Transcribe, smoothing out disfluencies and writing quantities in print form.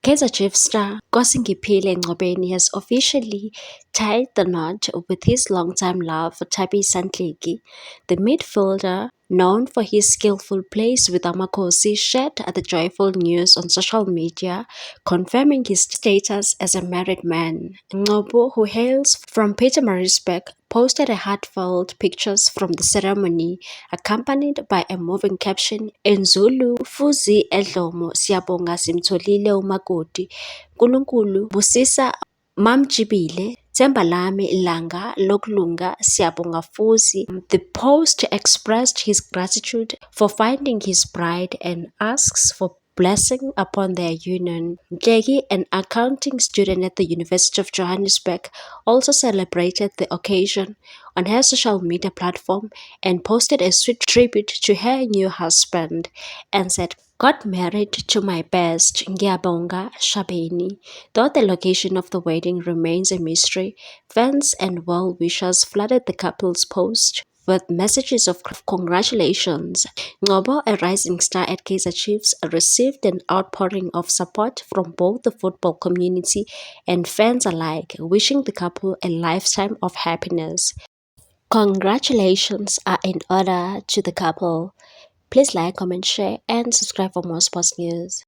Kaizer Chiefs star Kosingiphile Ngcobeni has officially tied the knot with his longtime love for Thabiso Nhleki. The midfielder, known for his skillful plays with Amakhosi, shared the joyful news on social media, confirming his status as a married man. Ngcobo, who hails from Pietermaritzburg, posted a heartfelt pictures from the ceremony, accompanied by a moving caption in Zulu, Fuzi Edlomo, Siyabonga simtholile umakoti, Nkulunkulu busisa mamjibile, Themba lami ilanga lokulunga, Siyabonga futhi. The post expressed his gratitude for finding his bride and asks for blessing upon their union. Nhleki, an accounting student at the University of Johannesburg, also celebrated the occasion on her social media platform and posted a sweet tribute to her new husband and said, "Got married to my best, Ngiyabonga Shabeni." Though the location of the wedding remains a mystery, fans and well-wishers flooded the couple's post with messages of congratulations. Ngcobo, a rising star at Kaizer Chiefs, received an outpouring of support from both the football community and fans alike, wishing the couple a lifetime of happiness. Congratulations are in order to the couple. Please like, comment, share, and subscribe for more sports news.